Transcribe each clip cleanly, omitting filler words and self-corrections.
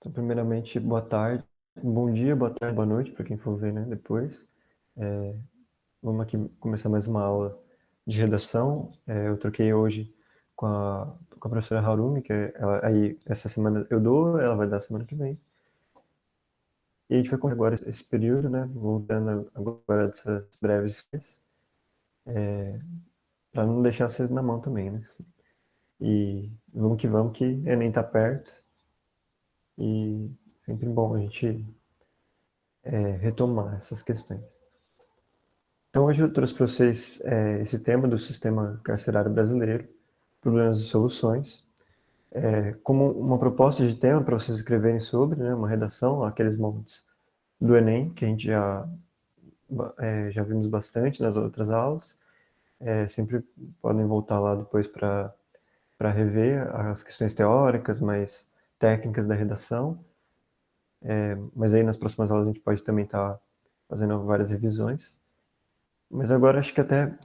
Então, primeiramente, boa tarde, bom dia, boa tarde, boa noite para quem for ver, né, depois. Vamos aqui começar mais uma aula de redação. Eu troquei hoje com a professora Harumi, aí essa semana eu dou, ela vai dar semana que vem. E a gente vai contar agora esse período, né, voltando agora dessas breves férias, para não deixar vocês na mão também, né. E vamos que Enem tá perto e sempre bom a gente retomar essas questões. Então, hoje eu trouxe para vocês esse tema do sistema carcerário brasileiro, problemas e soluções, como uma proposta de tema para vocês escreverem sobre, né, uma redação, aqueles moldes do Enem, que a gente já vimos bastante nas outras aulas. Sempre podem voltar lá depois para rever as questões teóricas, mais técnicas da redação. Mas aí nas próximas aulas a gente pode também estar fazendo várias revisões. Mas agora acho que até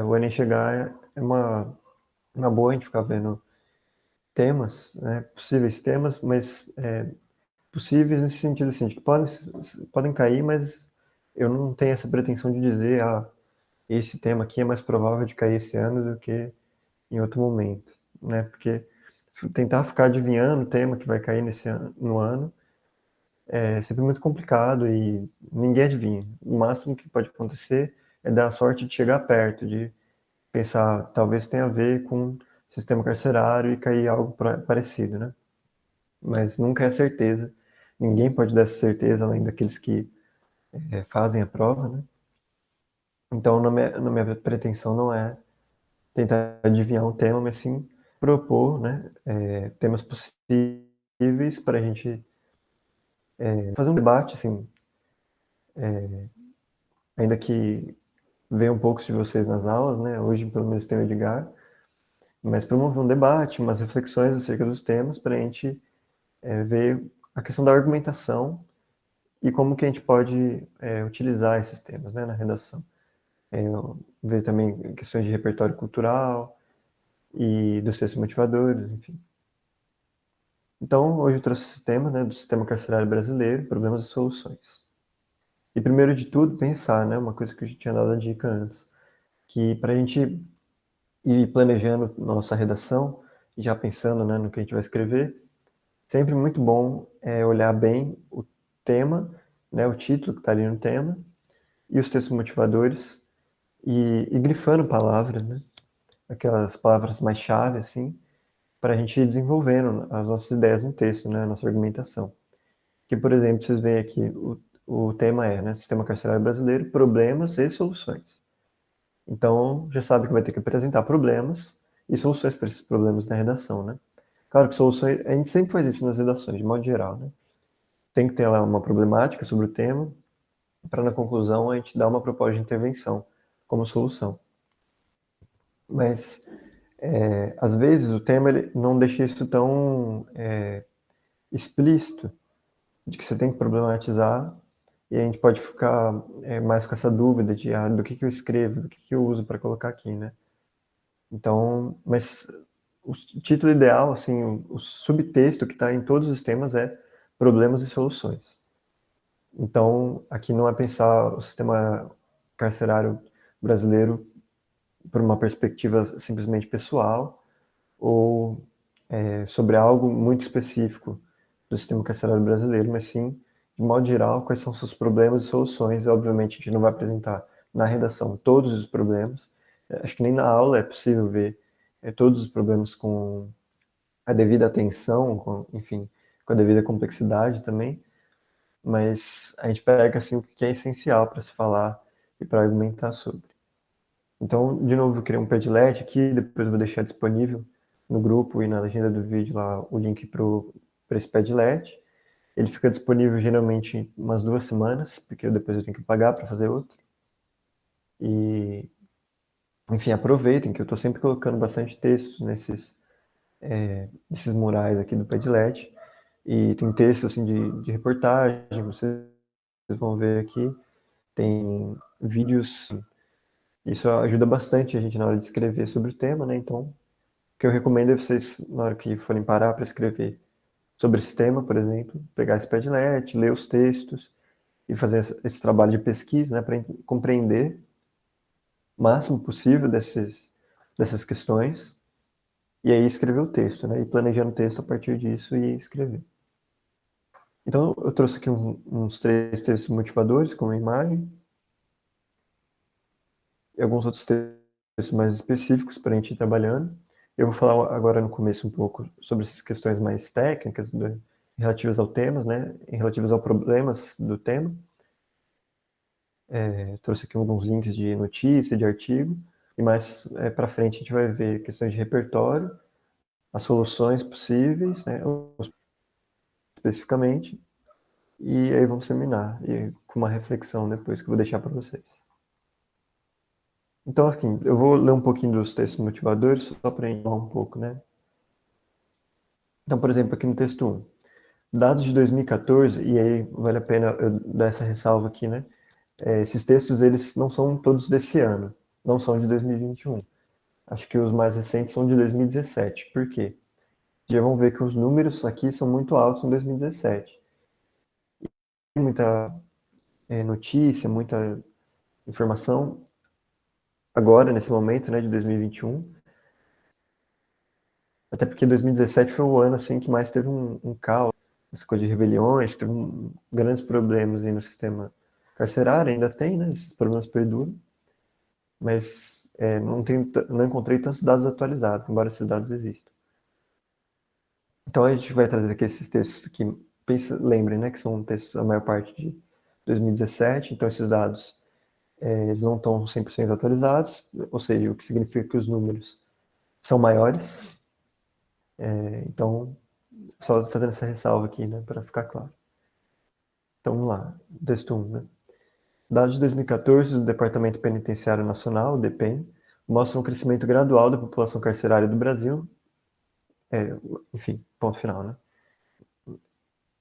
o Enem chegar é uma boa a gente ficar vendo temas, né, possíveis temas, mas possíveis nesse sentido assim, de que podem cair, mas eu não tenho essa pretensão de dizer, esse tema aqui é mais provável de cair esse ano do que em outro momento, né? Porque tentar ficar adivinhando o tema que vai cair no ano é sempre muito complicado e ninguém adivinha. O máximo que pode acontecer é dar a sorte de chegar perto, de pensar, talvez tenha a ver com sistema carcerário e cair algo parecido, né? Mas nunca é certeza. Ninguém pode dar essa certeza além daqueles que fazem a prova, né? Então, na minha pretensão não é tentar adivinhar um tema, mas sim propor, né, temas possíveis para a gente fazer um debate, assim, ainda que venha um pouco de vocês nas aulas, né? Hoje, pelo menos, tem o Edgar, mas promover um debate, umas reflexões acerca dos temas para a gente ver a questão da argumentação e como que a gente pode utilizar esses temas, né, na redação. Ver também questões de repertório cultural e dos textos motivadores, enfim. Então, hoje eu trouxe esse tema, né, do sistema carcerário brasileiro, problemas e soluções. E primeiro de tudo, pensar, né, uma coisa que eu já tinha dado a dica antes, que para a gente ir planejando nossa redação, já pensando, né, no que a gente vai escrever, sempre muito bom olhar bem o tema, né, o título que está ali no tema, e os textos motivadores, e grifando palavras, né, aquelas palavras mais chave, assim, para a gente ir desenvolvendo as nossas ideias no texto, né, a nossa argumentação. Que, por exemplo, vocês veem aqui, o tema é, né, Sistema Carcerário Brasileiro, problemas e soluções. Então, já sabe que vai ter que apresentar problemas e soluções para esses problemas na redação, né? Claro que soluções, a gente sempre faz isso nas redações, de modo geral, né? Tem que ter lá uma problemática sobre o tema, para na conclusão a gente dar uma proposta de intervenção como solução. Mas, às vezes, o tema ele não deixa isso tão explícito, de que você tem que problematizar, e a gente pode ficar mais com essa dúvida de do que eu escrevo, do que eu uso para colocar aqui, né? Então, mas o título ideal, assim, o subtexto que está em todos os temas é problemas e soluções. Então, aqui não é pensar o sistema carcerário brasileiro por uma perspectiva simplesmente pessoal ou sobre algo muito específico do sistema carcerário brasileiro, mas sim, de modo geral, quais são seus problemas e soluções. Obviamente, a gente não vai apresentar na redação todos os problemas. Acho que nem na aula é possível ver todos os problemas com a devida atenção, enfim, com a devida complexidade também, mas a gente pega assim, o que é essencial para se falar e para argumentar sobre. Então, de novo, eu criei um Padlet aqui, depois eu vou deixar disponível no grupo e na legenda do vídeo lá o link para esse Padlet. Ele fica disponível geralmente umas 2 semanas, porque depois eu tenho que pagar para fazer outro. E, enfim, aproveitem que eu estou sempre colocando bastante textos nesses murais aqui do Padlet. E tem texto assim, de reportagem, vocês vão ver aqui. Tem vídeos. Isso ajuda bastante a gente na hora de escrever sobre o tema, né? Então, o que eu recomendo é vocês, na hora que forem parar para escrever, sobre esse tema, por exemplo, pegar esse Padlet, ler os textos e fazer esse trabalho de pesquisa, né, para compreender o máximo possível dessas questões e aí escrever o texto, né, e planejando o texto a partir disso e escrever. Então, eu trouxe aqui uns 3 textos motivadores com uma imagem e alguns outros textos mais específicos para a gente ir trabalhando. Eu vou falar agora no começo um pouco sobre essas questões mais técnicas relativas ao tema, né, relativas aos problemas do tema. Trouxe aqui alguns links de notícia, de artigo, e mais para frente a gente vai ver questões de repertório, as soluções possíveis, né, especificamente, e aí vamos terminar e com uma reflexão depois que eu vou deixar para vocês. Então, assim, eu vou ler um pouquinho dos textos motivadores, só para falar um pouco, né? Então, por exemplo, aqui no texto 1, dados de 2014, e aí vale a pena eu dar essa ressalva aqui, né? Esses textos, eles não são todos desse ano, não são de 2021. Acho que os mais recentes são de 2017. Por quê? Já vão ver que os números aqui são muito altos em 2017. Muita notícia, muita informação agora, nesse momento, né, de 2021. Até porque 2017 foi o ano assim que mais teve um caos, essa coisa de rebeliões, teve grandes problemas aí no sistema carcerário, ainda tem, né? Esses problemas perduram, mas não encontrei tantos dados atualizados, embora esses dados existam. Então a gente vai trazer aqui esses textos que, lembrem, né, que são textos, a maior parte de 2017, então esses dados eles não estão 100% atualizados, ou seja, o que significa que os números são maiores, então só fazendo essa ressalva aqui, né, para ficar claro. Então vamos lá, texto 1, né? Dados de 2014 do Departamento Penitenciário Nacional, o DPEN, mostram um crescimento gradual da população carcerária do Brasil. Enfim, ponto final, né?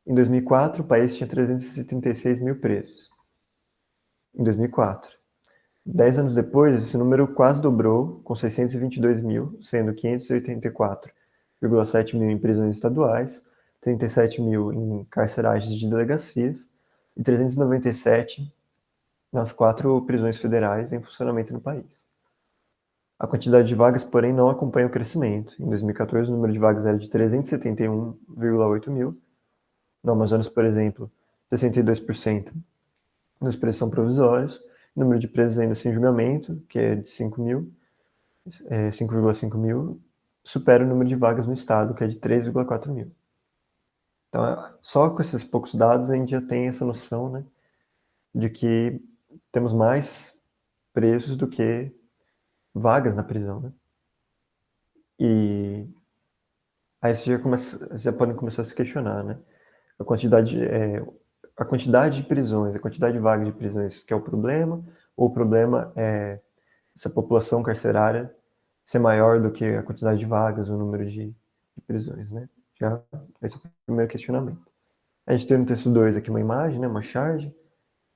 Em 2004, o país tinha 336 mil presos. Em 2004. 10 anos depois, esse número quase dobrou, com 622 mil, sendo 584,7 mil em prisões estaduais, 37 mil em carceragens de delegacias e 397 nas 4 prisões federais em funcionamento no país. A quantidade de vagas, porém, não acompanha o crescimento. Em 2014, o número de vagas era de 371,8 mil. No Amazonas, por exemplo, 62% nos presos são provisórios. O número de presos ainda sem julgamento, que é de 5,5 mil, supera o número de vagas no estado, que é de 3,4 mil. Então, só com esses poucos dados, a gente já tem essa noção, né, de que temos mais presos do que vagas na prisão, né? E aí você já podem começar a se questionar, né? A quantidade de prisões, a quantidade de vagas de prisões que é o problema, ou o problema é essa população carcerária ser maior do que a quantidade de vagas, o número de prisões, né? Já esse é o primeiro questionamento. A gente tem no texto 2 aqui uma imagem, né, uma charge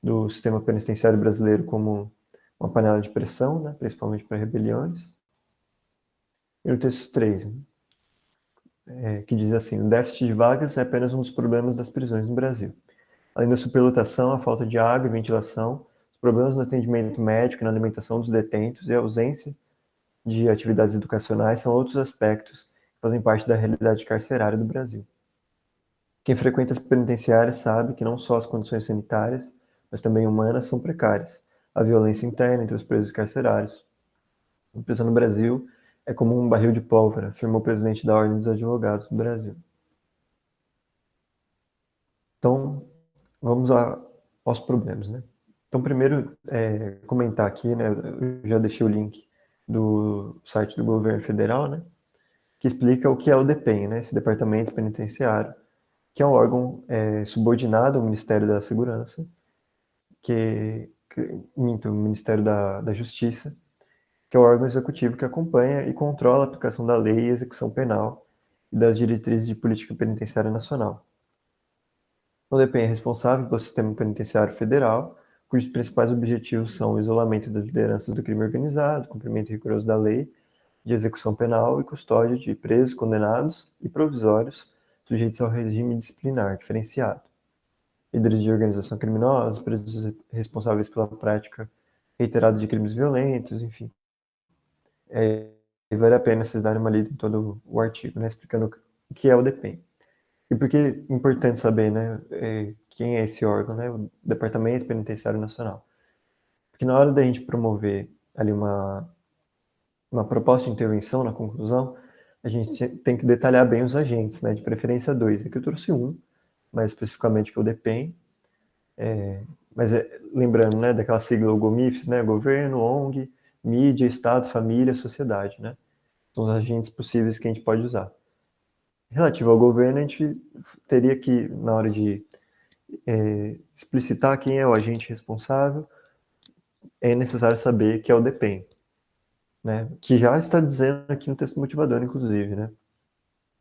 do sistema penitenciário brasileiro como uma panela de pressão, né, principalmente para rebeliões. E no texto 3, né, que diz assim: o déficit de vagas é apenas um dos problemas das prisões no Brasil. Além da superlotação, a falta de água e ventilação, os problemas no atendimento médico e na alimentação dos detentos e a ausência de atividades educacionais são outros aspectos que fazem parte da realidade carcerária do Brasil. Quem frequenta as penitenciárias sabe que não só as condições sanitárias, mas também humanas são precárias. A violência interna entre os presos carcerários. A prisão no Brasil é como um barril de pólvora, afirmou o presidente da Ordem dos Advogados do Brasil. Então, vamos aos problemas, né? Então, primeiro, comentar aqui, né? Eu já deixei o link do site do governo federal, né? Que explica o que é o DPEM, né? Esse Departamento Penitenciário, que é um órgão subordinado ao Ministério da Segurança, o Ministério da Justiça, que é o órgão executivo que acompanha e controla a aplicação da lei e execução penal e das diretrizes de política penitenciária nacional. O DPEM é responsável pelo sistema penitenciário federal, cujos principais objetivos são o isolamento das lideranças do crime organizado, cumprimento rigoroso da lei de execução penal e custódia de presos, condenados e provisórios sujeitos ao regime disciplinar diferenciado. Líderes de organização criminosa, presos responsáveis pela prática reiterada de crimes violentos, enfim. E vale a pena vocês darem uma lida em todo o artigo, né, explicando o que é o DPEM. E por que é importante saber, né, quem é esse órgão, né, o Departamento Penitenciário Nacional. Porque na hora da gente promover ali uma proposta de intervenção na conclusão, a gente tem que detalhar bem os agentes, né, de preferência dois. Aqui eu trouxe um, mais especificamente que é o DPEM, mas lembrando, né, daquela sigla GOMIFES, né, governo, ONG, mídia, Estado, família, sociedade, né, são os agentes possíveis que a gente pode usar. Relativo ao governo, a gente teria que, na hora de explicitar quem é o agente responsável, é necessário saber que é o DPEM, né, que já está dizendo aqui no texto motivador, inclusive, né,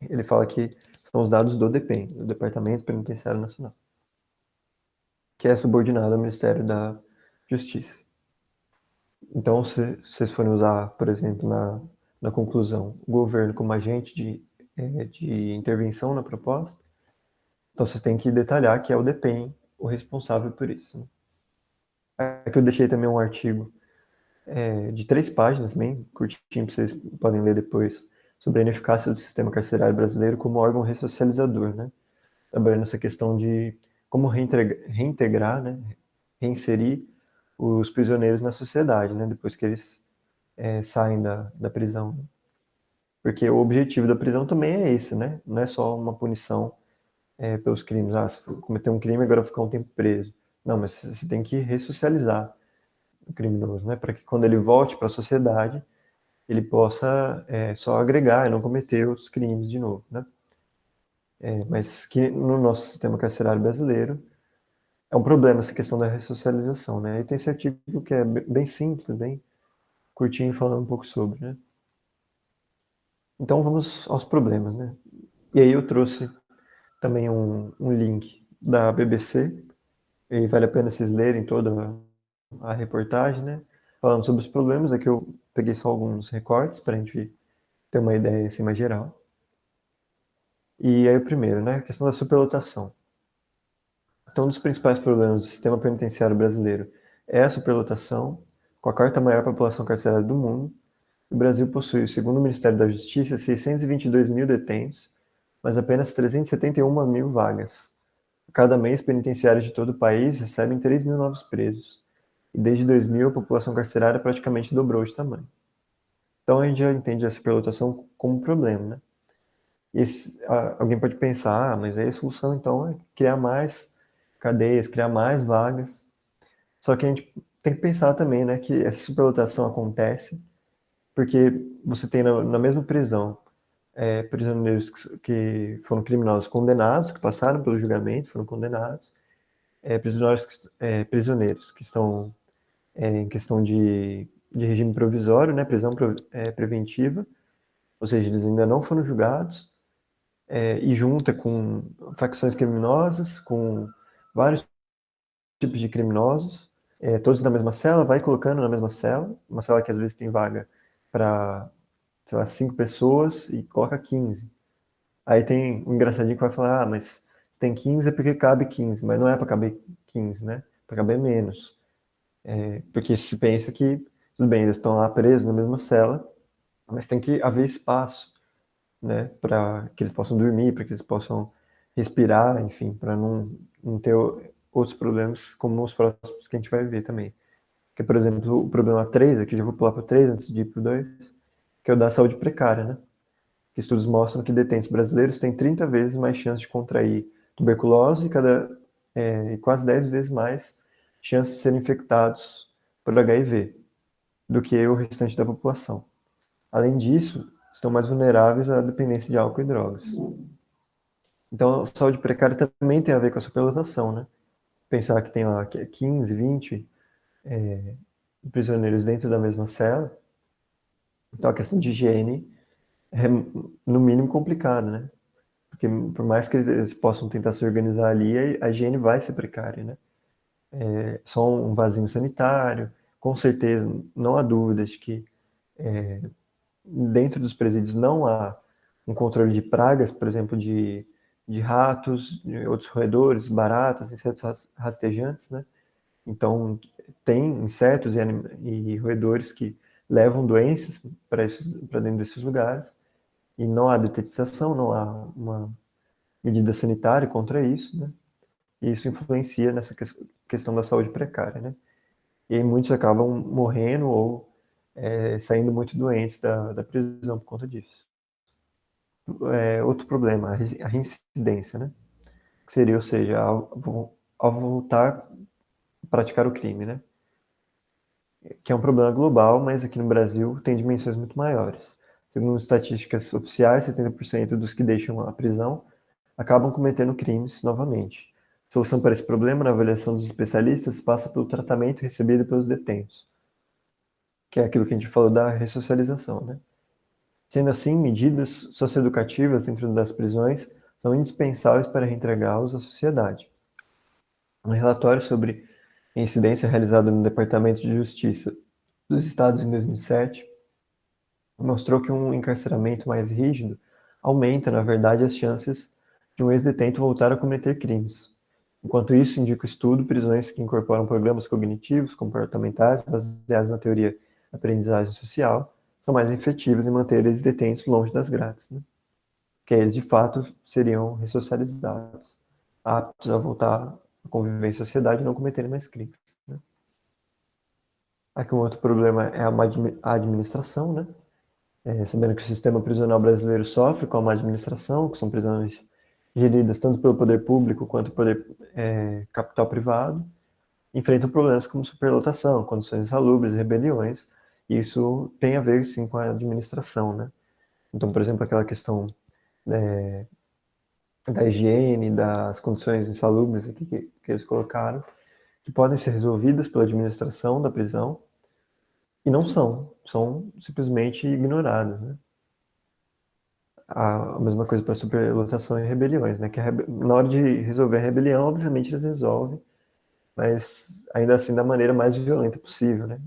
ele fala que são os dados do DPEM, do Departamento Penitenciário Nacional, que é subordinado ao Ministério da Justiça. Então, se vocês forem usar, por exemplo, na conclusão, o governo como agente de intervenção na proposta, então vocês têm que detalhar que é o DPEM o responsável por isso. Né? Aqui eu deixei também um artigo de 3 páginas, bem curtinho, que vocês podem ler depois, sobre a ineficácia do sistema carcerário brasileiro como órgão ressocializador, né? Trabalhando essa questão de como reintegrar, né? Reinserir os prisioneiros na sociedade, né? Depois que eles saem da prisão. Porque o objetivo da prisão também é esse, né? Não é só uma punição pelos crimes. Ah, se cometer um crime, agora ficar um tempo preso. Não, mas você tem que ressocializar o criminoso, né? Para que quando ele volte para a sociedade, ele possa só agregar e não cometer os crimes de novo, né? Mas que no nosso sistema carcerário brasileiro é um problema essa questão da ressocialização, né? E tem esse artigo que é bem simples, bem curtinho, falando um pouco sobre, né? Então vamos aos problemas, né? E aí eu trouxe também um link da BBC, e vale a pena vocês lerem toda a reportagem, né? Falando sobre os problemas, aqui eu peguei só alguns recortes para a gente ter uma ideia assim mais geral. E aí o primeiro, né? A questão da superlotação. Então, um dos principais problemas do sistema penitenciário brasileiro é a superlotação, com a quarta maior população carcerária do mundo. O Brasil possui, segundo o Ministério da Justiça, 622 mil detentos, mas apenas 371 mil vagas. Cada mês, penitenciários de todo o país recebem 3 mil novos presos. E desde 2000, a população carcerária praticamente dobrou de tamanho. Então, a gente já entende a superlotação como um problema, né? Alguém pode pensar, mas aí a solução, então, é criar mais cadeias, criar mais vagas. Só que a gente tem que pensar também, né, que essa superlotação acontece porque você tem na mesma prisão prisioneiros que foram criminosos condenados, que passaram pelo julgamento, foram condenados, prisioneiros que estão em questão de regime provisório, né, prisão preventiva, ou seja, eles ainda não foram julgados, e junta com facções criminosas, com vários tipos de criminosos, todos na mesma cela, vai colocando na mesma cela, uma cela que às vezes tem vaga para, sei lá, 5 pessoas e coloca 15. Aí tem um engraçadinho que vai falar, mas se tem 15 é porque cabe 15, mas não é para caber 15, né? Para caber menos. Porque se pensa que, tudo bem, eles estão lá presos na mesma cela, mas tem que haver espaço, né? Para que eles possam dormir, para que eles possam respirar, enfim, para não ter outros problemas como os próximos que a gente vai ver também. Que, por exemplo, o problema 3, aqui já vou pular para o 3 antes de ir para o 2, que é o da saúde precária, né? Que estudos mostram que detentos brasileiros têm 30 vezes mais chance de contrair tuberculose e quase 10 vezes mais chance de serem infectados por HIV do que o restante da população. Além disso, estão mais vulneráveis à dependência de álcool e drogas. Então, a saúde precária também tem a ver com a superlotação, né? Pensar que tem lá 15, 20 prisioneiros dentro da mesma cela, então a questão de higiene é, no mínimo, complicada, né? Porque por mais que eles possam tentar se organizar ali, a higiene vai ser precária, né? Só um vasinho sanitário, com certeza, não há dúvidas de que dentro dos presídios não há um controle de pragas, por exemplo, de de ratos, de outros roedores, baratas, insetos rastejantes, né? Então, tem insetos e roedores que levam doenças para dentro desses lugares, e não há detetização, não há uma medida sanitária contra isso, né? E isso influencia nessa questão da saúde precária, né? E aí muitos acabam morrendo ou saindo muito doentes da prisão por conta disso. Outro problema, a reincidência, né? Que seria, ou seja, ao voltar a praticar o crime, né? Que é um problema global, mas aqui no Brasil tem dimensões muito maiores. Segundo estatísticas oficiais, 70% dos que deixam a prisão acabam cometendo crimes novamente. A solução para esse problema, na avaliação dos especialistas, passa pelo tratamento recebido pelos detentos, que é aquilo que a gente falou da ressocialização, né? Sendo assim, medidas socioeducativas dentro das prisões são indispensáveis para reentregá-los à sociedade. Um relatório sobre incidência realizado no Departamento de Justiça dos Estados em 2007 mostrou que um encarceramento mais rígido aumenta, na verdade, as chances de um ex-detento voltar a cometer crimes. Enquanto isso, indica o estudo, prisões que incorporam programas cognitivos, comportamentais, baseados na teoria da aprendizagem social, são mais efetivas em manter esses detentos longe das grades, né? Que eles, de fato, seriam ressocializados, aptos a voltar a conviver em sociedade e não cometerem mais crimes, né? Aqui um outro problema é a administração, né? Sabendo que o sistema prisional brasileiro sofre com a má administração, que são prisões geridas tanto pelo poder público quanto pelo capital privado, enfrentam problemas como superlotação, condições insalubres, rebeliões, e isso tem a ver, sim, com a administração, né? Então, por exemplo, aquela questão da higiene, das condições insalubres aqui que eles colocaram, que podem ser resolvidas pela administração da prisão, e não são simplesmente ignoradas, né? A mesma coisa para superlotação e rebeliões, né? Que na hora de resolver a rebelião, obviamente eles resolvem, mas ainda assim da maneira mais violenta possível, né?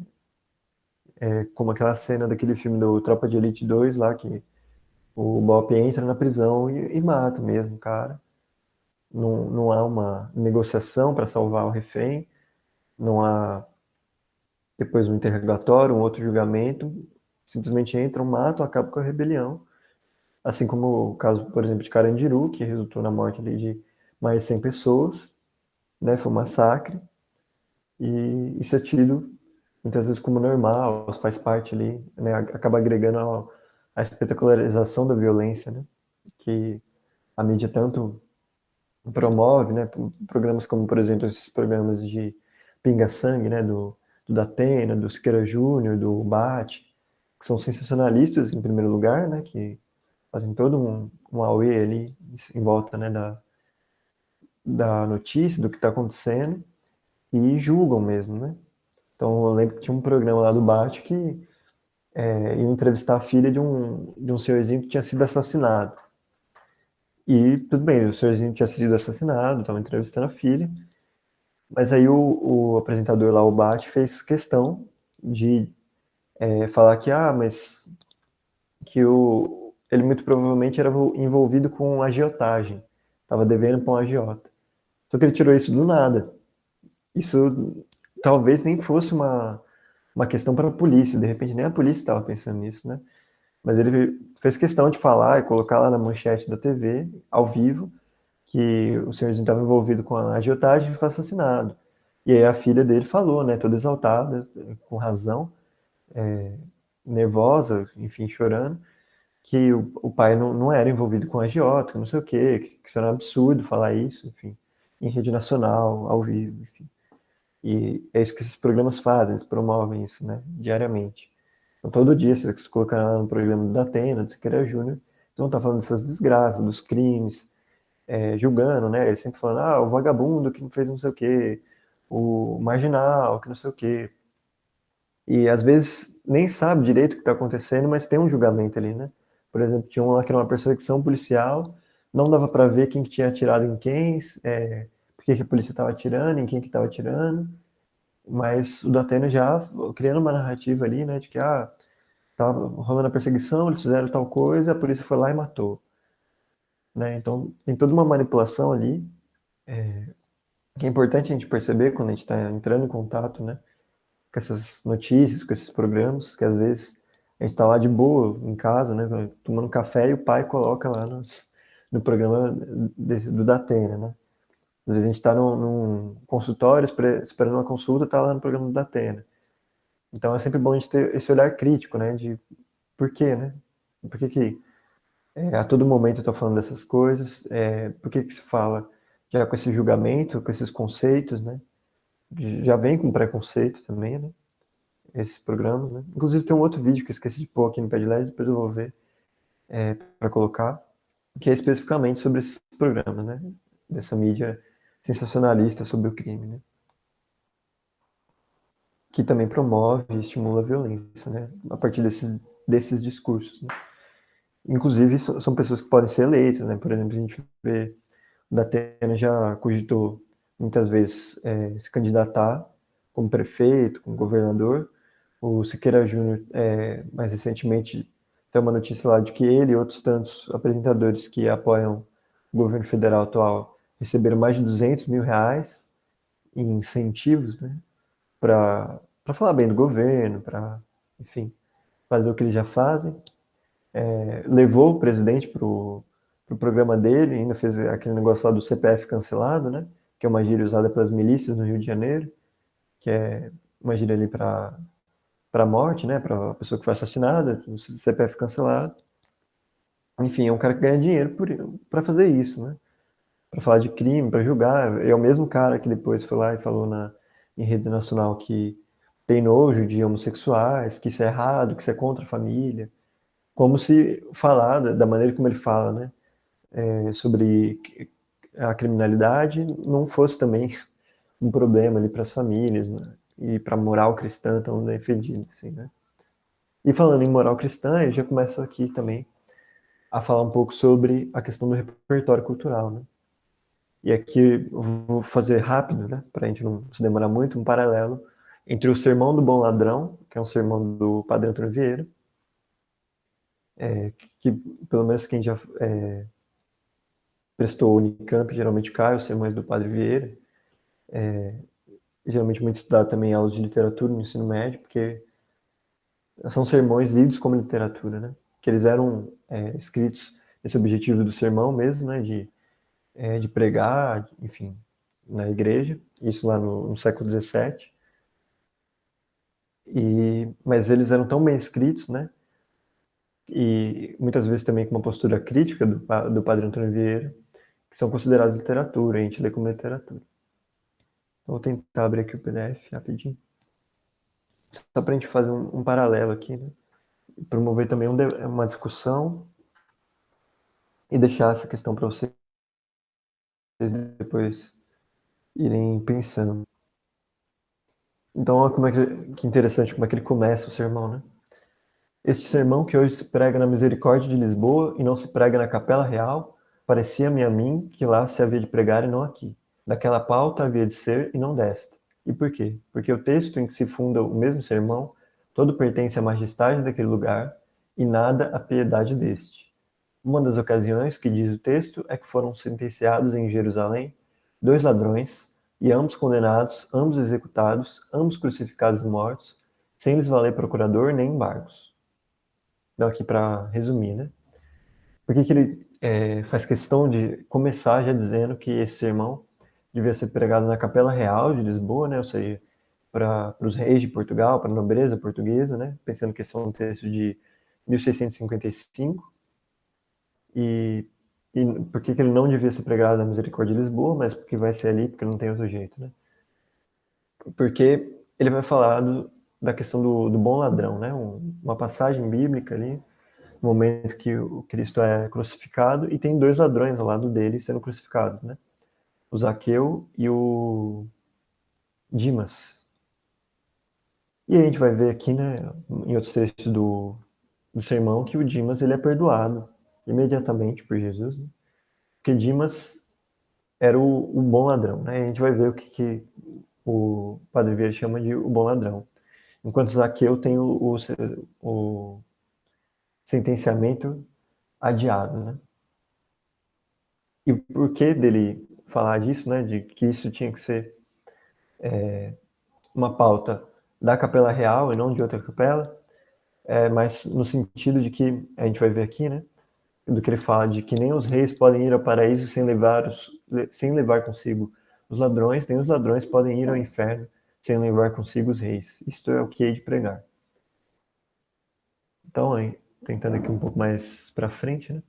Como aquela cena daquele filme do Tropa de Elite 2 lá, que o Bop entra na prisão e mata mesmo o cara. Não há uma negociação para salvar o refém, não há depois um interrogatório, um outro julgamento, simplesmente entram, matam, acabam com a rebelião. Assim como o caso, por exemplo, de Carandiru, que resultou na morte ali de mais de 100 pessoas, né? Foi um massacre, e isso é tido muitas vezes como normal, faz parte ali, né? Acaba agregando a espetacularização da violência, né? Que a mídia tanto promove, né? Programas como, por exemplo, esses programas de pinga-sangue, né? Do Datena, do Siqueira Júnior, do Bate, que são sensacionalistas em primeiro lugar, né? Que fazem todo um auê ali em volta, né? Da notícia, do que está acontecendo, e julgam mesmo, né? Então eu lembro que tinha um programa lá do Bate que ia entrevistar a filha de um senhorzinho que tinha sido assassinado. E tudo bem, o senhorzinho tinha sido assassinado, estava entrevistando a filha, mas aí o apresentador lá, o Bate, fez questão de falar que, mas que ele muito provavelmente era envolvido com agiotagem, estava devendo para um agiota. Só que ele tirou isso do nada. Isso talvez nem fosse uma questão para a polícia, de repente nem a polícia estava pensando nisso, né? Mas ele fez questão de falar e colocar lá na manchete da TV, ao vivo, que o senhorzinho estava envolvido com a agiotagem e foi assassinado. E aí a filha dele falou, né, toda exaltada, com razão, nervosa, enfim, chorando, que o pai não era envolvido com agiota, não sei o quê, que isso era um absurdo falar isso, enfim, em rede nacional, ao vivo, enfim. E é isso que esses programas fazem, eles promovem isso, né, diariamente. Então, todo dia, se você colocar lá no programa do Datena, do Siqueira Júnior, eles vão estar falando dessas desgraças, dos crimes, julgando, né? Eles sempre falando, o vagabundo que não fez não sei o quê, o marginal que não sei o quê. E às vezes nem sabe direito o que está acontecendo, mas tem um julgamento ali, né? Por exemplo, tinha um lá que era uma perseguição policial, não dava para ver quem que tinha atirado em quem, por que a polícia estava atirando, em quem que estava atirando, mas o Datena já criando uma narrativa ali, né, de que tava rolando a perseguição, eles fizeram tal coisa, a polícia foi lá e matou. né? Então, tem toda uma manipulação ali, que é importante a gente perceber quando a gente está entrando em contato, né, com essas notícias, com esses programas, que às vezes a gente está lá de boa, em casa, né, tomando café e o pai coloca lá no programa do Datena, né? Às vezes a gente está num consultório esperando uma consulta, está lá no programa do Datena. Então é sempre bom a gente ter esse olhar crítico, né, de por quê, né? Por que que a todo momento eu estou falando dessas coisas? Por que que se fala já com esse julgamento, com esses conceitos, né? Já vem com preconceito também, né? Esses programas, né? Inclusive tem um outro vídeo que eu esqueci de pôr aqui no Padlet, depois eu vou ver para colocar, que é especificamente sobre esses programas, né? Dessa mídia sensacionalista sobre o crime, né? Que também promove e estimula a violência, né? A partir desses discursos, né? Inclusive são pessoas que podem ser eleitas, né? Por exemplo, a gente vê o Datena já cogitou muitas vezes se candidatar como prefeito, como governador. O Siqueira Júnior, mais recentemente, tem uma notícia lá de que ele e outros tantos apresentadores que apoiam o governo federal atual receberam mais de R$ 200 mil em incentivos, né, para falar bem do governo, para, enfim, fazer o que eles já fazem. Levou o presidente para o programa dele, ainda fez aquele negócio lá do CPF cancelado, né, que é uma gíria usada pelas milícias no Rio de Janeiro, que é uma gíria ali para a morte, né, para a pessoa que foi assassinada, o CPF cancelado. Enfim, é um cara que ganha dinheiro para fazer isso, né? Para falar de crime, para julgar. É o mesmo cara que depois foi lá e falou em rede nacional que tem nojo de homossexuais, que isso é errado, que isso é contra a família. Como se falar da maneira como ele fala, né? Sobre a criminalidade não fosse também um problema ali para as famílias, né? E para a moral cristã tão defendida, assim, né? E falando em moral cristã, ele já começa aqui também a falar um pouco sobre a questão do repertório cultural, né? E aqui eu vou fazer rápido, né, para a gente não se demorar muito, um paralelo entre o Sermão do Bom Ladrão, que é um sermão do Padre Antônio Vieira, que pelo menos quem já prestou o Unicamp geralmente cai os sermões do Padre Vieira, geralmente muito estudado também em aulas de literatura no ensino médio, porque são sermões lidos como literatura, né? Que eles eram escritos esse objetivo do sermão mesmo, né, de pregar, enfim, na igreja, isso lá no século XVII, mas eles eram tão bem escritos, né, e muitas vezes também com uma postura crítica do padre Antônio Vieira, que são considerados literatura, a gente lê como literatura. Vou tentar abrir aqui o PDF rapidinho, só para a gente fazer um paralelo aqui, né, e promover também uma discussão e deixar essa questão para vocês depois irem pensando. Então, olha como é que interessante como é que ele começa o sermão, né? Este sermão que hoje se prega na Misericórdia de Lisboa e não se prega na Capela Real, parecia-me a mim que lá se havia de pregar e não aqui. Daquela pauta havia de ser e não desta. E por quê? Porque o texto em que se funda o mesmo sermão, todo pertence à majestade daquele lugar e nada à piedade deste. Uma das ocasiões que diz o texto é que foram sentenciados em Jerusalém 2 ladrões, e ambos condenados, ambos executados, ambos crucificados e mortos, sem lhes valer procurador nem embargos. Então, aqui para resumir, né? Por que ele faz questão de começar já dizendo que esse sermão devia ser pregado na Capela Real de Lisboa, né? Ou seja, para os reis de Portugal, para a nobreza portuguesa, né? Pensando que esse é um texto de 1655. E, e por que ele não devia ser pregado na Misericórdia de Lisboa, mas porque vai ser ali, porque não tem outro jeito, né? Porque ele vai falar da questão do bom ladrão, né? Uma passagem bíblica ali, no momento que o Cristo é crucificado e tem 2 ladrões ao lado dele sendo crucificados, né? O Zaqueu e o Dimas. E a gente vai ver aqui, né, em outros textos do sermão, que o Dimas ele é perdoado imediatamente por Jesus, né? Porque Dimas era o bom ladrão, né? A gente vai ver o que o Padre Vieira chama de o bom ladrão. Enquanto Zaqueu tem o sentenciamento adiado, né? E o porquê dele falar disso, né, de que isso tinha que ser uma pauta da Capela Real e não de outra capela, mas no sentido de que, a gente vai ver aqui, né, do que ele fala de que nem os reis podem ir ao paraíso sem levar consigo os ladrões, nem os ladrões podem ir ao inferno sem levar consigo os reis. Isto é o que hei de pregar. Então, aí, tentando aqui um pouco mais para frente, né,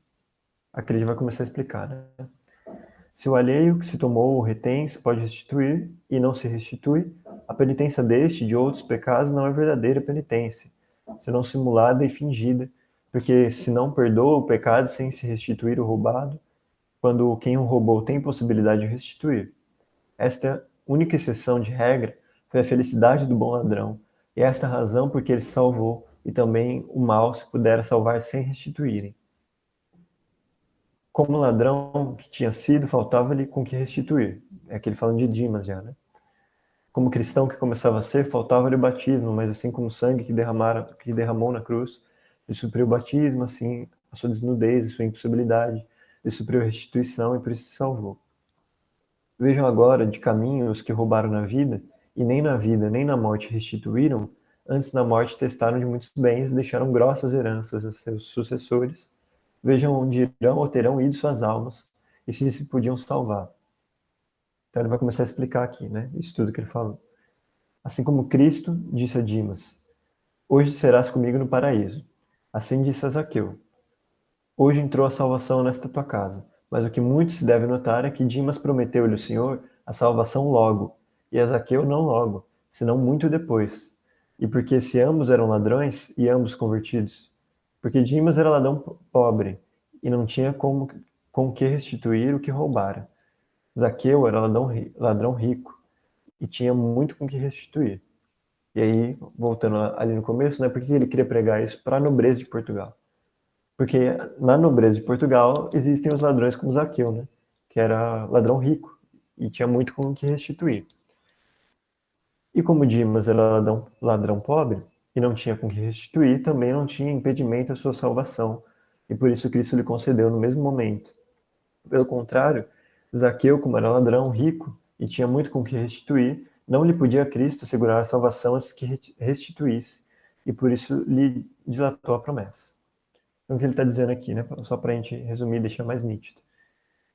aqui ele já vai começar a explicar, né? Se o alheio que se tomou ou retém se pode restituir e não se restitui, a penitência deste e de outros pecados não é verdadeira penitência, senão simulada e fingida, porque se não perdoa o pecado sem se restituir o roubado, quando quem o roubou tem possibilidade de restituir. Esta única exceção de regra foi a felicidade do bom ladrão, e esta a razão porque ele se salvou, e também o mal se pudera salvar sem restituírem. Como ladrão que tinha sido, faltava-lhe com que restituir. É aquele falando de Dimas já, né? Como cristão que começava a ser, faltava-lhe o batismo, mas assim como o sangue que derramou na cruz, lhe supriu o batismo, assim a sua desnudez, a sua impossibilidade, lhe supriu a restituição e por isso se salvou. Vejam agora de caminho os que roubaram na vida, e nem na vida nem na morte restituíram, antes da morte testaram de muitos bens e deixaram grossas heranças a seus sucessores. Vejam onde irão ou terão ido suas almas, e se podiam salvar. Então ele vai começar a explicar aqui, né? Isso tudo que ele falou. Assim como Cristo disse a Dimas: Hoje serás comigo no paraíso. Assim disse a Zaqueu: Hoje entrou a salvação nesta tua casa. Mas o que muito se deve notar é que Dimas prometeu-lhe o Senhor a salvação logo, e a Zaqueu não logo, senão muito depois. E porque se ambos eram ladrões e ambos convertidos? Porque Dimas era ladrão pobre e não tinha com que restituir o que roubara. Zaqueu era ladrão rico e tinha muito com que restituir. E aí, voltando ali no começo, né, por que ele queria pregar isso? Para a nobreza de Portugal. Porque na nobreza de Portugal existem os ladrões como Zaqueu, né, que era ladrão rico e tinha muito com que restituir. E como Dimas era ladrão pobre e não tinha com que restituir, também não tinha impedimento à sua salvação. E por isso Cristo lhe concedeu no mesmo momento. Pelo contrário, Zaqueu, como era ladrão rico e tinha muito com que restituir, não lhe podia Cristo assegurar a salvação antes que restituísse, e por isso lhe dilatou a promessa. Então, o que ele está dizendo aqui, né, só para a gente resumir e deixar mais nítido,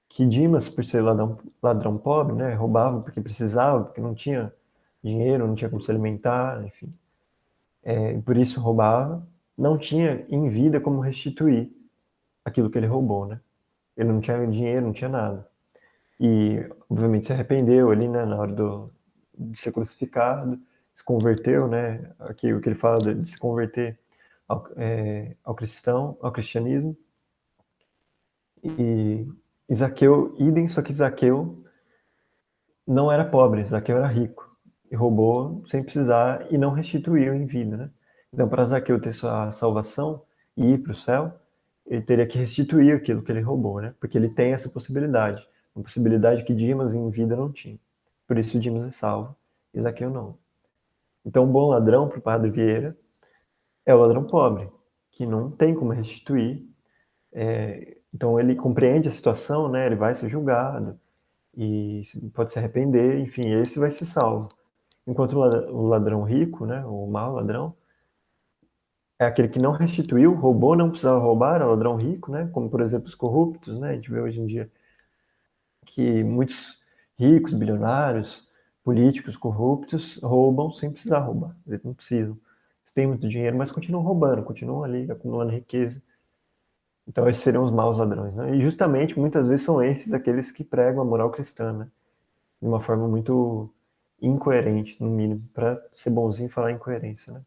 que Dimas, por ser ladrão pobre, né, roubava porque precisava, porque não tinha dinheiro, não tinha como se alimentar, enfim, e por isso roubava, não tinha em vida como restituir aquilo que ele roubou, né? Ele não tinha dinheiro, não tinha nada. E, obviamente, se arrependeu ali, né, na hora de ser crucificado, se converteu, né, aqui o que ele fala de se converter ao cristianismo. E Zaqueu, idem, só que Zaqueu não era pobre, Zaqueu era rico. E roubou sem precisar e não restituiu em vida, né? Então, para Zaqueu ter sua salvação e ir para o céu, ele teria que restituir aquilo que ele roubou, né? Porque ele tem essa possibilidade. Uma possibilidade que Dimas em vida não tinha. Por isso Dimas é salvo e Zaqueu não. Então, o bom ladrão para o padre Vieira é o ladrão pobre, que não tem como restituir. Então, ele compreende a situação, né? Ele vai ser julgado e pode se arrepender, enfim, esse vai ser salvo. Enquanto o ladrão rico, né? O mau ladrão, é aquele que não restituiu, roubou, não precisava roubar, é o ladrão rico, né? Como, por exemplo, os corruptos, né? A gente vê hoje em dia que muitos ricos, bilionários, políticos corruptos roubam sem precisar roubar. Eles não precisam. Eles têm muito dinheiro, mas continuam roubando, continuam ali acumulando riqueza. Então esses seriam os maus ladrões, né? E justamente muitas vezes são esses aqueles que pregam a moral cristã, né? De uma forma muito incoerente, no mínimo, para ser bonzinho e falar incoerência, né?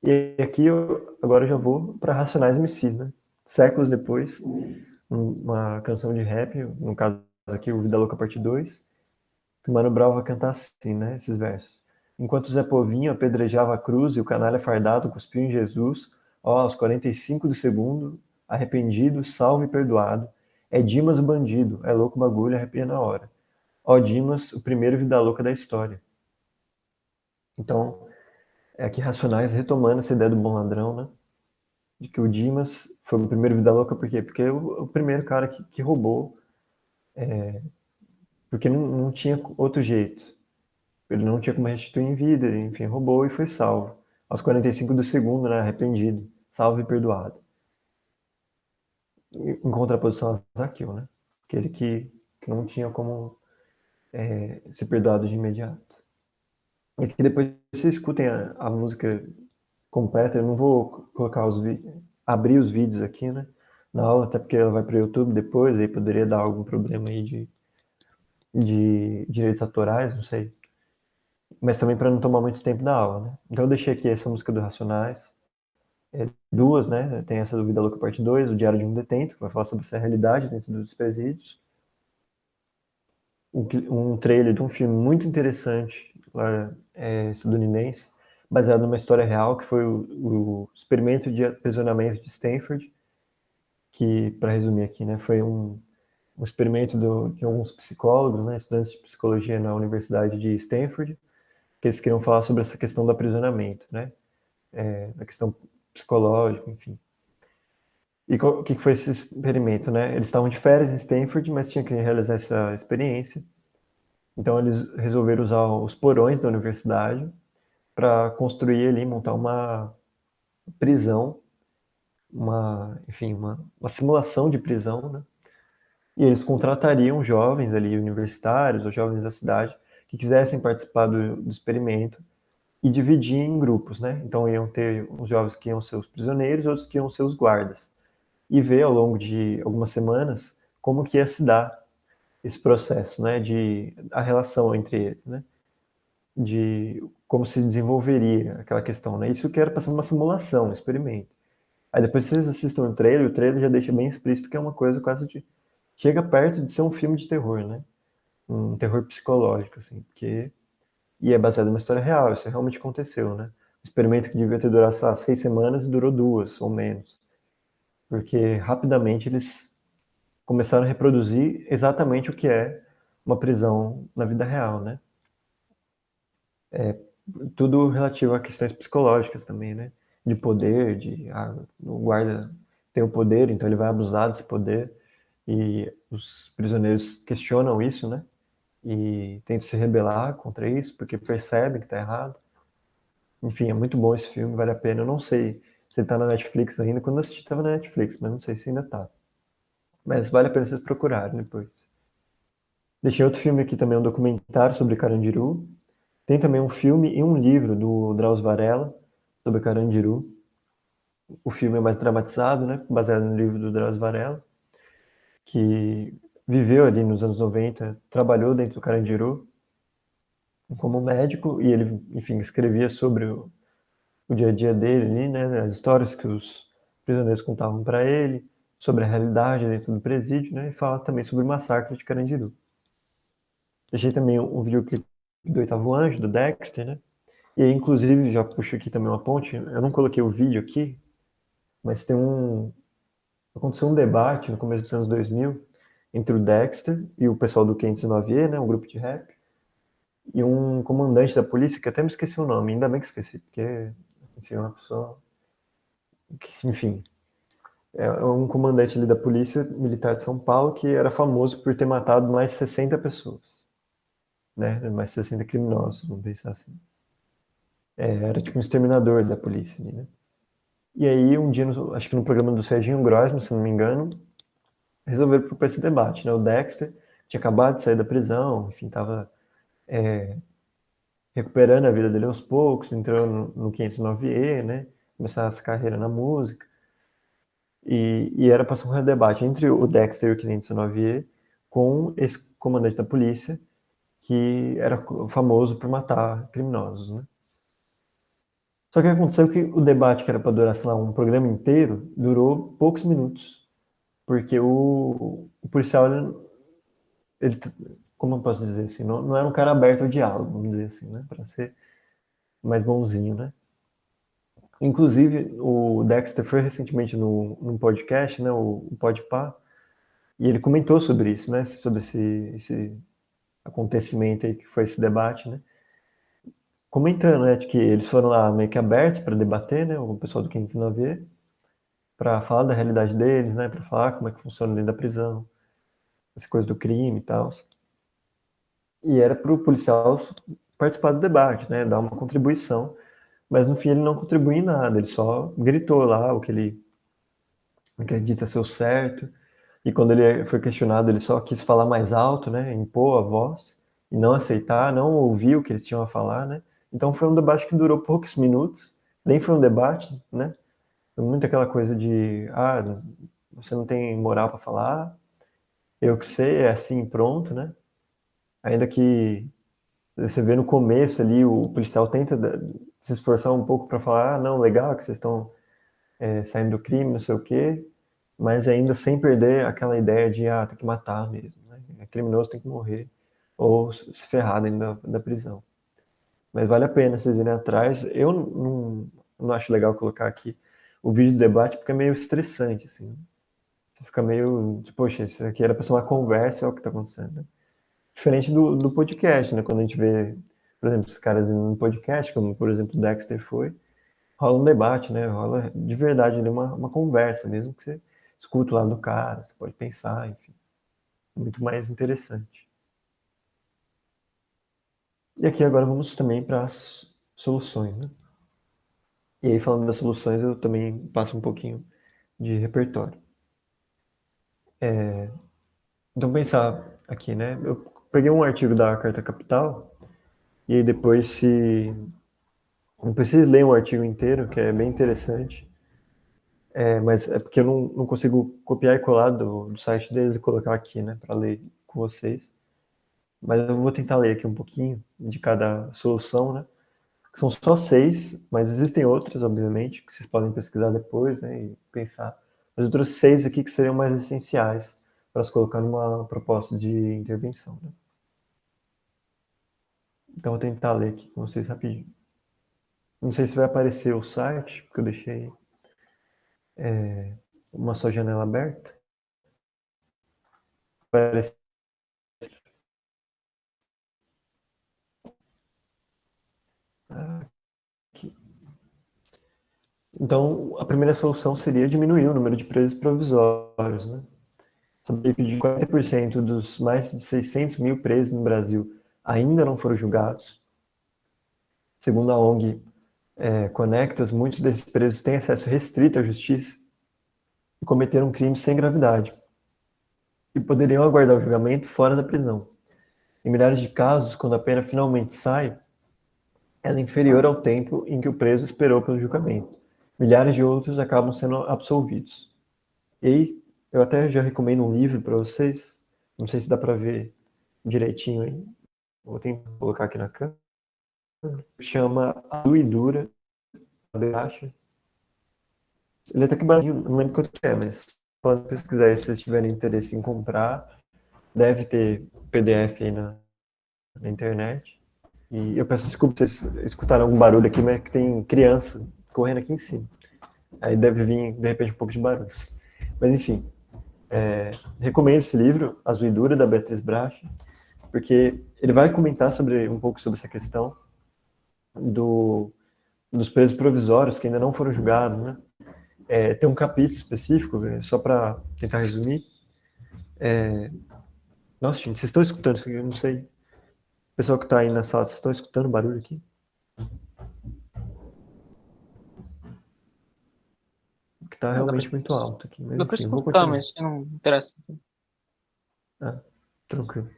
E aqui eu agora já vou para Racionais MCs, né? Séculos depois, uma canção de rap, no caso aqui o Vida Louca Parte 2, que o Mano Brown vai cantar assim, né, esses versos. Enquanto Zé Povinho apedrejava a cruz e o canalha fardado cuspiu em Jesus, ó, aos 45 do segundo, arrependido, salvo e perdoado, é Dimas o bandido, é louco o bagulho, arrepia na hora. Ó Dimas, o primeiro vida louca da história. Então, é aqui Racionais retomando essa ideia do bom ladrão, né? de que o Dimas foi o primeiro vida louca, por quê? Porque o primeiro cara que roubou, porque não tinha outro jeito. Ele não tinha como restituir em vida, enfim, roubou e foi salvo. Aos 45 do segundo, né, arrependido, salvo e perdoado. Em contraposição a Zaqueu, né? Aquele que não tinha como ser perdoado de imediato. E que depois vocês escutem a música completa, eu não vou colocar abrir os vídeos aqui, né? Na aula, até porque ela vai para o YouTube depois, aí poderia dar algum problema aí de direitos autorais, não sei. Mas também para não tomar muito tempo da aula, né? Então eu deixei aqui essa música do Racionais, duas, né? Tem essa do Vida Louca Parte 2, o Diário de um Detento, que vai falar sobre essa realidade dentro dos presídios. Um trailer de um filme muito interessante, lá, estadunidense, baseado numa história real, que foi o experimento de aprisionamento de Stanford, que, para resumir aqui, né, foi um experimento de alguns psicólogos, né, estudantes de psicologia na Universidade de Stanford, que eles queriam falar sobre essa questão do aprisionamento, né, da questão psicológica, enfim. E o que foi esse experimento, né? Eles estavam de férias em Stanford, mas tinham que realizar essa experiência. Então eles resolveram usar os porões da universidade para construir ali, montar uma prisão, enfim, uma simulação de prisão, né? E eles contratariam jovens ali, universitários ou jovens da cidade, que quisessem participar do experimento e dividir em grupos, né? Então iam ter uns jovens que iam ser os prisioneiros, outros que iam ser os guardas. E ver ao longo de algumas semanas como que ia se dar esse processo, né? De a relação entre eles, né? De como se desenvolveria aquela questão, né? Isso que era para ser uma simulação, um experimento. Aí depois vocês assistem o trailer já deixa bem explícito que é uma coisa quase de chega perto de ser um filme de terror, né? Um terror psicológico, assim, porque e é baseado numa história real, isso realmente aconteceu, né? Um experimento que devia ter durado, sei lá, 6 semanas durou 2 ou menos, porque rapidamente eles começaram a reproduzir exatamente o que é uma prisão na vida real, né? Tudo relativo a questões psicológicas também, né? De poder, o guarda tem o poder, então ele vai abusar desse poder e os prisioneiros questionam isso, né? E tentam se rebelar contra isso porque percebem que está errado. Enfim, é muito bom esse filme, vale a pena. Eu não sei se ele tá na Netflix ainda. Quando eu assisti, tava na Netflix, mas não sei se ainda tá. Mas vale a pena vocês procurarem depois. Deixei outro filme aqui também, um documentário sobre Carandiru. Tem também um filme e um livro do Drauzio Varela sobre Carandiru. O filme é mais dramatizado, né? Baseado no livro do Drauzio Varela, que viveu ali nos anos 90, trabalhou dentro do Carandiru como médico e ele, enfim, escrevia sobre o dia a dia dele ali, né? As histórias que os prisioneiros contavam para ele, sobre a realidade dentro do presídio, né? E fala também sobre o massacre de Carandiru. Deixei também um videoclipe do Oitavo Anjo, do Dexter, né? E aí, inclusive, já puxo aqui também uma ponte. Eu não coloquei o vídeo aqui, mas aconteceu um debate no começo dos anos 2000 entre o Dexter e o pessoal do 509E, né? Um grupo de rap, e um comandante da polícia, que até me esqueci o nome, ainda bem que esqueci, porque, enfim, é uma pessoa. Enfim, é um comandante ali da Polícia Militar de São Paulo que era famoso por ter matado mais de 60 pessoas, né? Mais de 60 criminosos, vamos pensar assim. Era tipo um exterminador da polícia ali, né? E aí, um dia, acho que no programa do Serginho Grosman, se não me engano, resolveram propor esse debate, né? O Dexter tinha acabado de sair da prisão, enfim, estava recuperando a vida dele aos poucos, entrou no 509E, né? Começar essa carreira na música. E era para ser um debate entre o Dexter e o 509E com esse comandante da polícia que era famoso por matar criminosos, né? Só que aconteceu que o debate que era para durar, sei lá, um programa inteiro, durou poucos minutos, porque o policial, ele, como eu posso dizer assim, não era um cara aberto ao diálogo, vamos dizer assim, né? Para ser mais bonzinho, né? Inclusive, o Dexter foi recentemente num podcast, né? O Podpah, e ele comentou sobre isso, né? Sobre esse acontecimento aí que foi esse debate, né? Comentando, né, de que eles foram lá meio que abertos para debater, né? O pessoal do 509, para falar da realidade deles, né, para falar como é que funciona dentro da prisão, essa coisa do crime e tal. E era para o policial participar do debate, né, dar uma contribuição, mas no fim ele não contribuiu em nada, ele só gritou lá o que ele acredita ser o certo, e quando ele foi questionado, ele só quis falar mais alto, né, impor a voz, e não aceitar, não ouvir o que eles tinham a falar, né. Então foi um debate que durou poucos minutos, nem foi um debate, né, foi muito aquela coisa de, você não tem moral para falar, eu que sei, é assim, pronto, né. Ainda que você vê no começo ali, o policial tenta se esforçar um pouco para falar, não, legal que vocês estão saindo do crime, não sei o quê, mas ainda sem perder aquela ideia de, tem que matar mesmo, né? É criminoso, tem que morrer, ou se ferrar dentro da prisão. Mas vale a pena vocês irem atrás. Eu não acho legal colocar aqui o vídeo do debate, porque é meio estressante, assim. Você fica meio, tipo, poxa, isso aqui era para ser uma conversa, é o que está acontecendo, né? Diferente do podcast, né? Quando a gente vê, por exemplo, esses caras indo no podcast, como, por exemplo, o Dexter foi, rola um debate, né? Rola de verdade ali uma conversa, mesmo que você escuta o lado do cara, você pode pensar, enfim. É muito mais interessante. E aqui agora vamos também para as soluções, né? E aí, falando das soluções, eu também passo um pouquinho de repertório. Então, pensar aqui, né? Eu peguei um artigo da Carta Capital, e aí depois, se não precisa ler um artigo inteiro, que é bem interessante, mas é porque eu não consigo copiar e colar do site deles e colocar aqui, né, para ler com vocês. Mas eu vou tentar ler aqui um pouquinho de cada solução, né? São só 6, mas existem outras, obviamente, que vocês podem pesquisar depois, né, e pensar. As outras 6 aqui que seriam mais essenciais para se colocar numa proposta de intervenção, né? Então eu vou tentar ler aqui com vocês rapidinho. Não sei se vai aparecer o site, porque eu deixei uma só janela aberta. Aparece aqui. Então, a primeira solução seria diminuir o número de presos provisórios, né? Sabia que de 40% dos mais de 600 mil presos no Brasil ainda não foram julgados. Segundo a ONG Conectas, muitos desses presos têm acesso restrito à justiça e cometeram crimes sem gravidade e poderiam aguardar o julgamento fora da prisão. Em milhares de casos, quando a pena finalmente sai, ela é inferior ao tempo em que o preso esperou pelo julgamento. Milhares de outros acabam sendo absolvidos. E aí, eu até já recomendo um livro para vocês, não sei se dá para ver direitinho aí, vou tentar colocar aqui na câmera, chama A Lua e Dura, acho. Ele até que baratinho, não lembro quanto que é, mas pode pesquisar aí se vocês tiverem interesse em comprar. Deve ter PDF aí na internet. E eu peço desculpa se vocês escutaram algum barulho aqui, mas é que tem criança correndo aqui em cima. Aí deve vir, de repente, um pouco de barulho. Mas enfim, recomendo esse livro, Azul e Dura, da Beatriz Bracha, porque ele vai comentar um pouco sobre essa questão dos presos provisórios que ainda não foram julgados, né? Tem um capítulo específico, só para tentar resumir. Nossa, gente, vocês estão escutando isso aqui? Eu não sei. Pessoal que está aí na sala, vocês estão escutando barulho aqui? Que está realmente muito alto aqui. Mas Dá pra enfim, vou escutar, continuar. mas não interessa. Ah, tranquilo.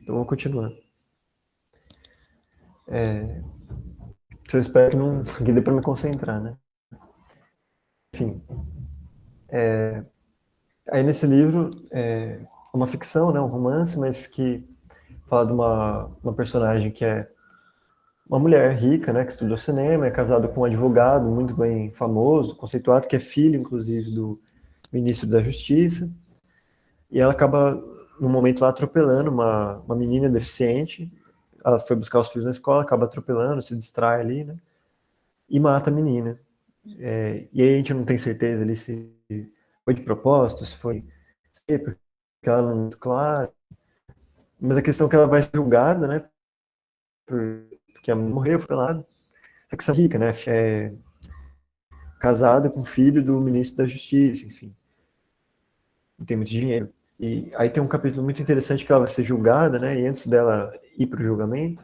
Então vou continuar. Eu espero que dê para me concentrar, né? Enfim, aí nesse livro é uma ficção, né, um romance, mas que fala de uma personagem que é uma mulher rica, né, que estudou cinema, é casada com um advogado muito bem famoso, conceituado, que é filho, inclusive, do ministro da Justiça, e ela acaba, num momento lá, atropelando uma menina deficiente. Ela foi buscar os filhos na escola, acaba atropelando, se distrai ali, né, e mata a menina. E aí a gente não tem certeza ali se foi de propósito, se foi porque ela não é muito clara, mas a questão é que ela vai ser julgada, né, porque ela morreu, foi pelada. Só que essa rica, né, casada com o filho do ministro da Justiça, enfim. Tem muito dinheiro. E aí tem um capítulo muito interessante que ela vai ser julgada, né? E antes dela ir para o julgamento,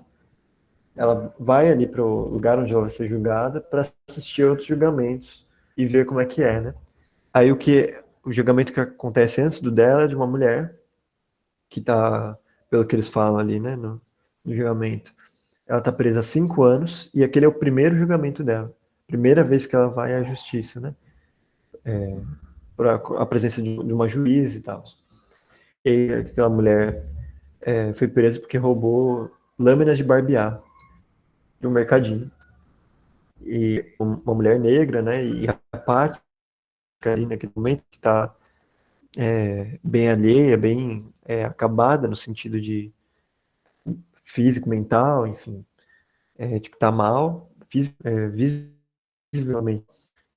ela vai ali para o lugar onde ela vai ser julgada para assistir outros julgamentos e ver como é que é, né? Aí o julgamento que acontece antes do dela é de uma mulher que tá, pelo que eles falam ali, né, no julgamento. Ela tá presa há 5 anos e aquele é o primeiro julgamento dela. Primeira vez que ela vai à justiça, né? Por a presença de uma juíza e tal. E aquela mulher foi presa porque roubou lâminas de barbear de um mercadinho. E uma mulher negra, né, e apática ali naquele momento, que está bem alheia, bem acabada no sentido de físico, mental, enfim, tipo, tá mal, visivelmente,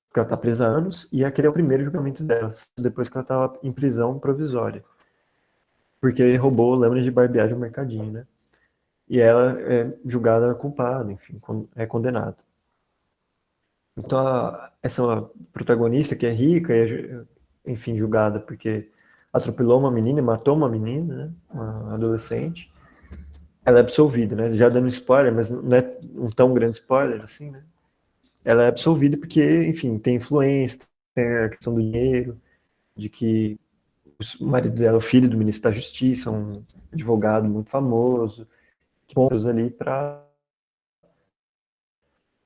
porque ela tá presa há anos, e aquele é o primeiro julgamento dela, depois que ela tava em prisão provisória, porque roubou lâminas de barbear de um mercadinho, né? E ela é julgada culpada, enfim, é condenada. Então, essa protagonista que é rica, enfim, julgada porque atropelou uma menina e matou uma menina, né, uma adolescente, ela é absolvida, né? Já dando spoiler, mas não é um tão grande spoiler assim, né? Ela é absolvida porque, enfim, tem influência, tem a questão do dinheiro, de que o marido dela, o filho do ministro da Justiça, um advogado muito famoso, que pontos ali para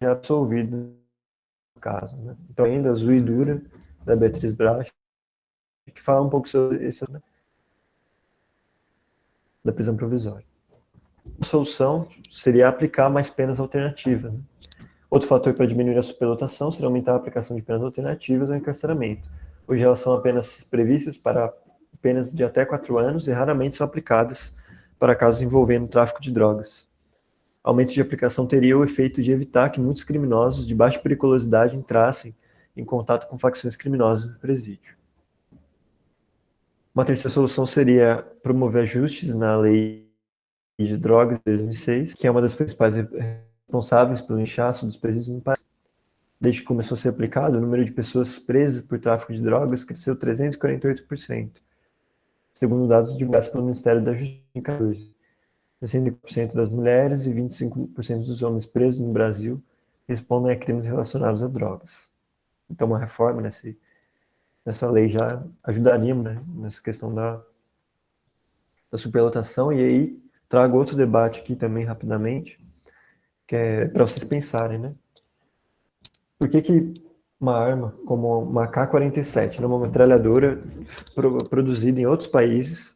ser absolvido no caso, né? Então, ainda Azul e Dura, da Beatriz Bracho, que fala um pouco sobre isso, né, da prisão provisória. A solução seria aplicar mais penas alternativas, né? Outro fator para diminuir a superlotação seria aumentar a aplicação de penas alternativas ao encarceramento. Hoje elas são apenas previstas para penas de até 4 anos e raramente são aplicadas para casos envolvendo tráfico de drogas. Aumento de aplicação teria o efeito de evitar que muitos criminosos de baixa periculosidade entrassem em contato com facções criminosas no presídio. Uma terceira solução seria promover ajustes na lei de drogas de 2006, que é uma das principais responsáveis pelo inchaço dos presídios no país. Desde que começou a ser aplicado, o número de pessoas presas por tráfico de drogas cresceu 348%, segundo dados divulgados pelo Ministério da Justiça em 2014. 60% das mulheres e 25% dos homens presos no Brasil respondem a crimes relacionados a drogas. Então, uma reforma nessa lei já ajudaria, né, nessa questão da superlotação. E aí, trago outro debate aqui também, rapidamente, que é para vocês pensarem, né? Por que uma arma como uma AK-47, uma metralhadora produzida em outros países,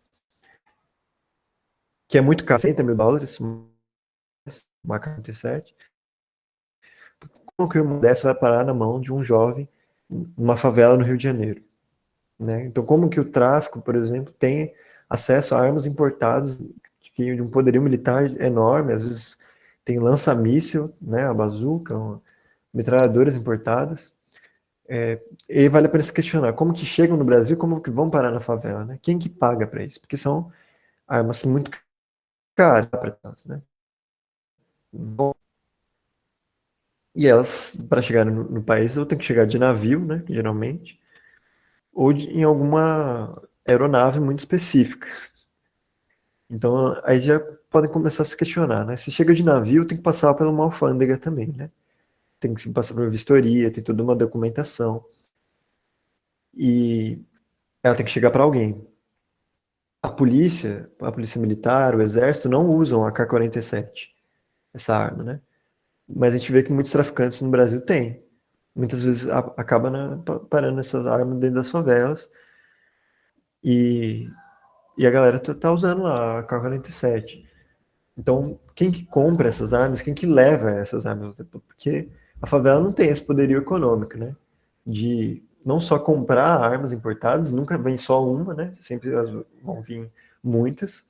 que é muito caro, US$ 60.000, uma AK-47, como que uma dessa vai parar na mão de um jovem numa favela no Rio de Janeiro, né? Então, como que o tráfico, por exemplo, tem acesso a armas importadas de um poderio militar enorme, às vezes tem lança-míssil, né, a bazuca, metralhadoras importadas. E aí vale a pena se questionar como que chegam no Brasil, como que vão parar na favela, né? Quem que paga para isso? Porque são armas muito caras para nós, né? E elas, para chegar no país, ou tem que chegar de navio, né, geralmente, ou em alguma aeronave muito específica. Então, aí já podem começar a se questionar, né? Se chega de navio, tem que passar pela uma alfândega também, né? Tem que passar por uma vistoria, tem toda uma documentação. E ela tem que chegar para alguém. A polícia militar, o exército não usam a AK-47, essa arma, né? Mas a gente vê que muitos traficantes no Brasil têm. Muitas vezes acaba parando essas armas dentro das favelas e, e a galera tá usando lá a AK-47. Então, quem que compra essas armas? Quem que leva essas armas? Porque a favela não tem esse poderio econômico, né? De não só comprar armas importadas, nunca vem só uma, né? Sempre elas vão vir muitas.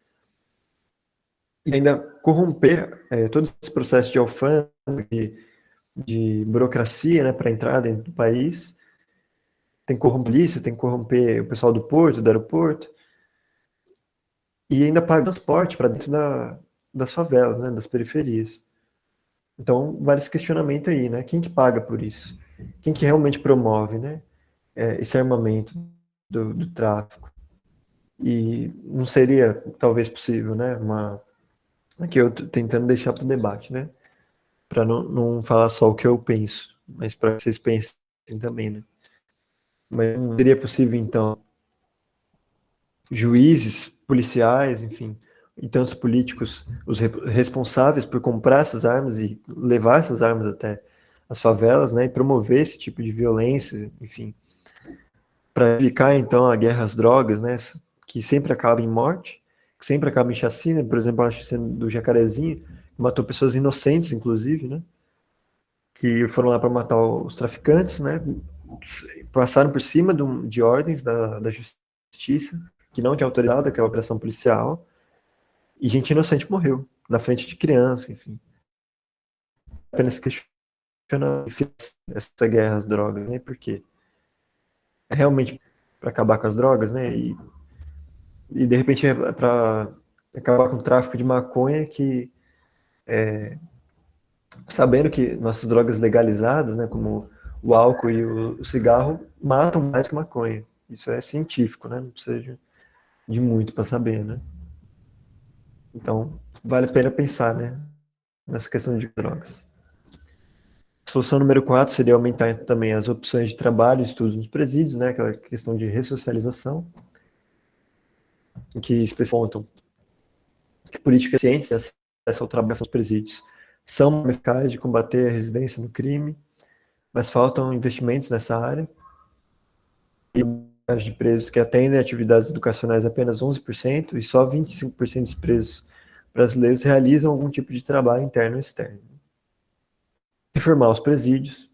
E ainda corromper todo esse processo de alfândega, de burocracia, né, para entrar dentro do país. Tem que corromper a polícia, tem que corromper o pessoal do porto, do aeroporto. E ainda paga transporte para dentro das favelas, né, das periferias. Então, vale esse questionamento aí, né? Quem que paga por isso? quem que realmente promove, né, esse armamento do tráfico. E não seria, talvez, possível, né, aqui eu tô tentando deixar para o debate, né, para não falar só o que eu penso, mas para que vocês pensem também, né. Mas não seria possível, então, juízes, policiais, enfim, e tantos políticos, os responsáveis por comprar essas armas e levar essas armas até as favelas, né, e promover esse tipo de violência, enfim, para evitar então a guerra às drogas, né, que sempre acaba em morte, que sempre acaba em chacina, por exemplo, a chacina do Jacarezinho, que matou pessoas inocentes, inclusive, né, que foram lá para matar os traficantes, né, passaram por cima de ordens da justiça, que não tinha autorizado aquela operação policial, e gente inocente morreu, na frente de criança, enfim. Apenas questiona essa guerra às drogas, né? Porque é realmente para acabar com as drogas, né? E de repente é para acabar com o tráfico de maconha que, sabendo que nossas drogas legalizadas, né, como o álcool e o cigarro, matam mais que maconha. Isso é científico, né? Não precisa de muito para saber, né? Então, vale a pena pensar, né, nessa questão de drogas. A solução número 4 seria aumentar também as opções de trabalho e estudos nos presídios, né, aquela questão de ressocialização, em que apontam que políticas cientes de acesso ao trabalho nos presídios são eficazes de combater a residência no crime, mas faltam investimentos nessa área. E de presos que atendem atividades educacionais apenas 11% e só 25% dos presos brasileiros realizam algum tipo de trabalho interno ou externo. Reformar os presídios,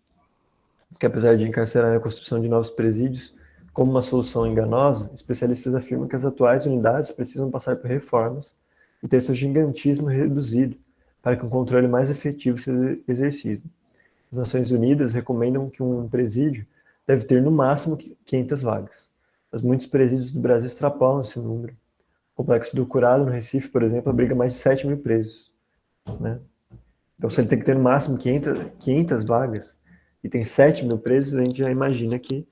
que apesar de encarcerar a construção de novos presídios como uma solução enganosa, especialistas afirmam que as atuais unidades precisam passar por reformas e ter seu gigantismo reduzido para que um controle mais efetivo seja exercido. As Nações Unidas recomendam que um presídio deve ter no máximo 500 vagas, mas muitos presídios do Brasil extrapolam esse número. O Complexo do Curado, no Recife, por exemplo, abriga mais de 7 mil presos, né? Então, se ele tem que ter no máximo 500 vagas e tem 7 mil presos, a gente já imagina que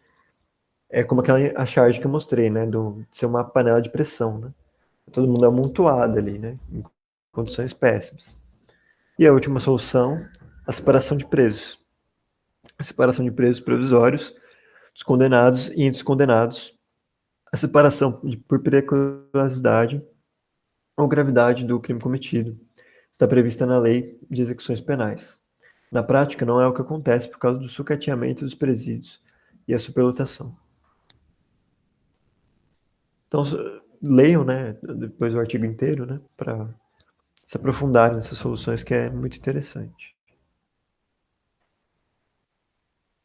é como a charge que eu mostrei, né? De ser uma panela de pressão, né? Todo mundo amontoado ali, né? Em condições péssimas. E a última solução, a separação de presos. A separação de presos provisórios, dos condenados e entre os condenados. A separação por periculosidade ou gravidade do crime cometido. Está prevista na Lei de Execuções Penais. Na prática, não é o que acontece por causa do sucateamento dos presídios e a superlotação. Então, leiam, né, depois o artigo inteiro, né, para se aprofundar nessas soluções, que é muito interessante.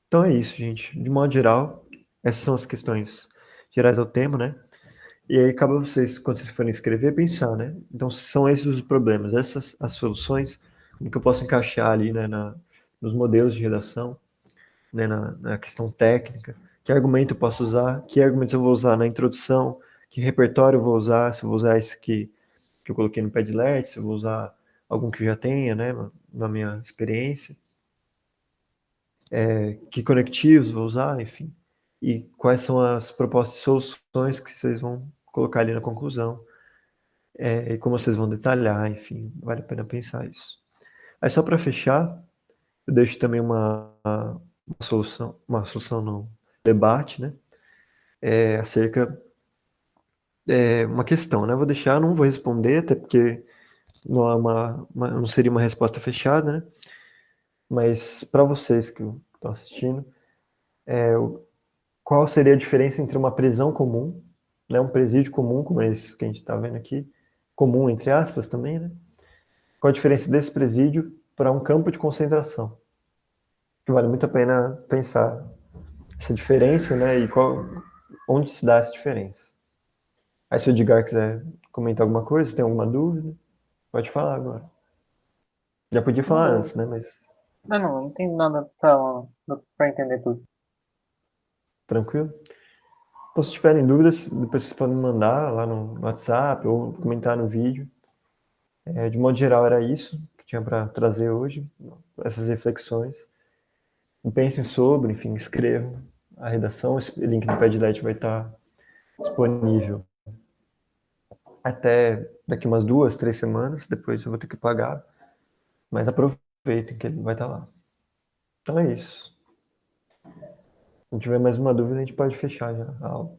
Então é isso, gente. De modo geral, essas são as questões gerais ao tema, né? E aí cabe a vocês, quando vocês forem escrever, pensar, né? Então, são esses os problemas, essas as soluções, como que eu posso encaixar ali, né, nos modelos de redação, né, na questão técnica, que argumento eu posso usar, que argumentos eu vou usar na introdução, que repertório eu vou usar, se eu vou usar esse que eu coloquei no Padlet, se eu vou usar algum que eu já tenha, né, na minha experiência, que conectivos vou usar, enfim, e quais são as propostas de soluções que vocês vão colocar ali na conclusão, e como vocês vão detalhar, enfim, vale a pena pensar isso. Aí só para fechar, eu deixo também uma solução não, debate, né, acerca uma questão, né? Vou deixar, não vou responder, até porque não é não seria uma resposta fechada, né? Mas para vocês que estão assistindo, qual seria a diferença entre uma prisão comum, né? Um presídio comum, como esse que a gente está vendo aqui, comum entre aspas também, né? Qual a diferença desse presídio para um campo de concentração? Que vale muito a pena pensar essa diferença, né? E onde se dá essa diferença. Aí se o Edgar quiser comentar alguma coisa, tem alguma dúvida, pode falar agora. Já podia falar Não, antes, né? Mas não tenho nada pra entender tudo. tranquilo. Então, se tiverem dúvidas, depois vocês podem mandar lá no WhatsApp ou comentar no vídeo. De modo geral, era isso que tinha para trazer hoje, essas reflexões. pensem sobre, enfim, escrevam a redação. Esse link do Padlet vai estar disponível até daqui umas 2, 3 semanas. Depois eu vou ter que pagar, mas aproveitem que ele vai estar lá. Então é isso. Se não tiver mais uma dúvida, a gente pode fechar já a aula.